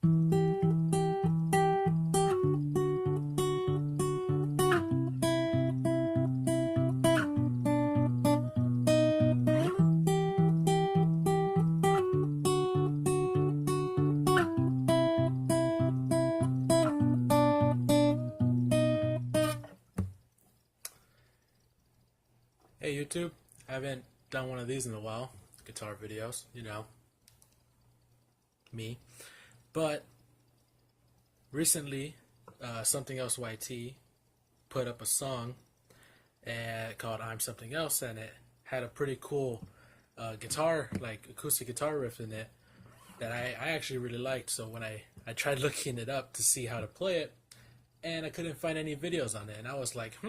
Hey YouTube, I haven't done one of these in a while, guitar videos, you know, me. But recently, SomethingElseYT put up a song called I'm Something Else, and it had a pretty cool guitar, like acoustic guitar riff in it that I actually really liked. So when I tried looking it up to see how to play it, and I couldn't find any videos on it, and I was like,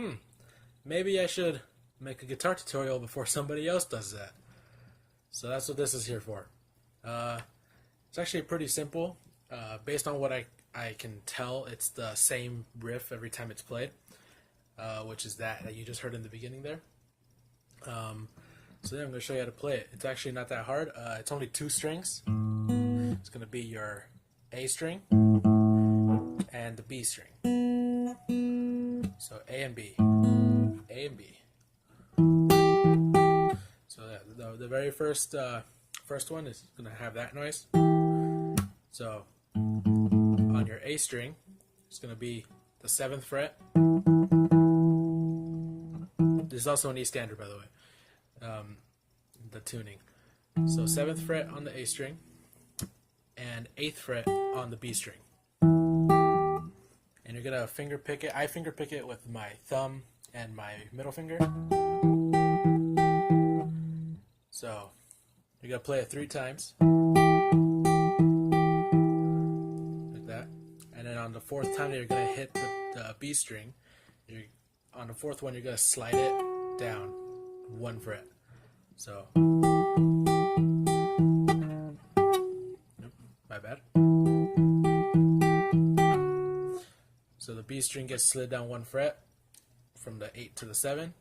maybe I should make a guitar tutorial before somebody else does that. So that's what this is here for. It's actually pretty simple. Based on what I can tell, it's the same riff every time it's played, which is that you just heard in the beginning there. So then I'm going to show you how to play it. It's actually not that hard. It's only 2 strings. It's going to be your A string and the B string. So A and B. A and B. So the very first one is going to have that noise. So on your A string, it's going to be the 7th fret. There's also an E standard, by the way, the tuning. So 7th fret on the A string and 8th fret on the B string. And you're going to finger pick it. I finger pick it with my thumb and my middle finger. So you're going to play it 3 times, like that. And then on the 4th time that you're going to hit the B string, on the 4th one you're going to slide it down 1 fret. So, nope, my bad. So the B string gets slid down 1 fret from the 8 to the 7,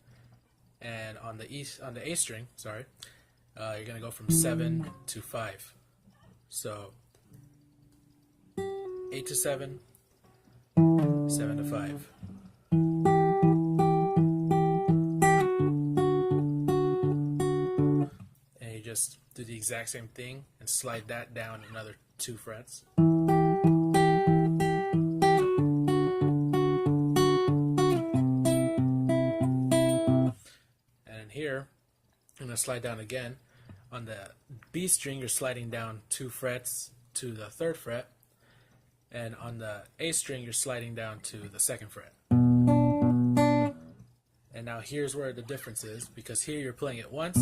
and on the A string, sorry, you're gonna go from 7 to 5. So 8 to 7, 7 to 5. And you just do the exact same thing and slide that down another 2 frets. Here, I'm going to slide down again. On the B string, you're sliding down 2 frets to the 3rd fret, and on the A string, you're sliding down to the 2nd fret. And now here's where the difference is, because here you're playing it once,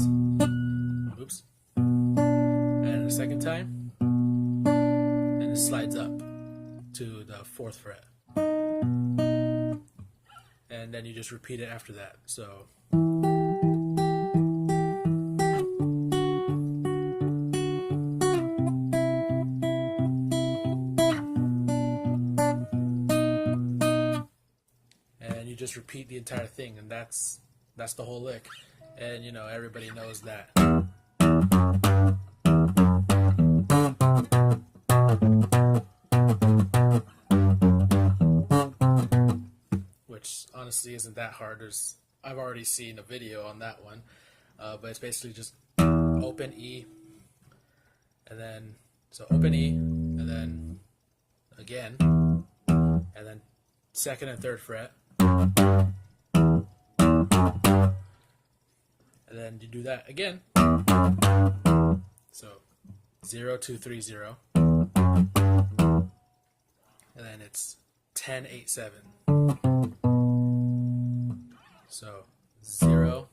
oops, and the second time, and it slides up to the 4th fret. And then you just repeat it after that. So you just repeat the entire thing, and that's the whole lick. And you know, everybody knows that. Which honestly isn't that hard. I've already seen a video on that one, but it's basically just open E, and then open E, and then again, and then 2nd and 3rd fret. And then you do that again. So 0 2 3 0, and then it's 10 8 7. So 0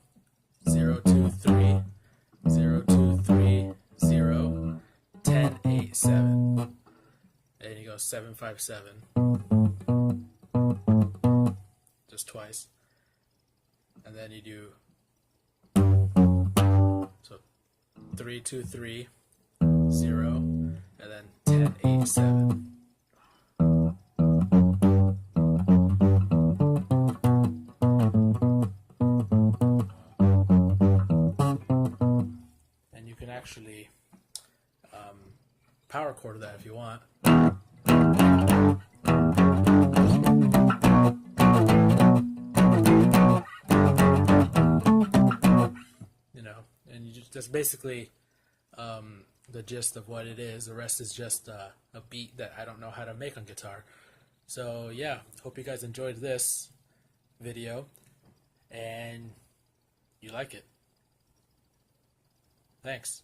0 2 3 0 2 3 0 10 8 7, and you go 7 5 7. Just twice, and then you do 3 2 3 0, and then 10 8 7. And you can actually power chord that if you want. that's basically the gist of what it is. The rest is just a beat that I don't know how to make on guitar. So yeah, hope you guys enjoyed this video and you like it. Thanks.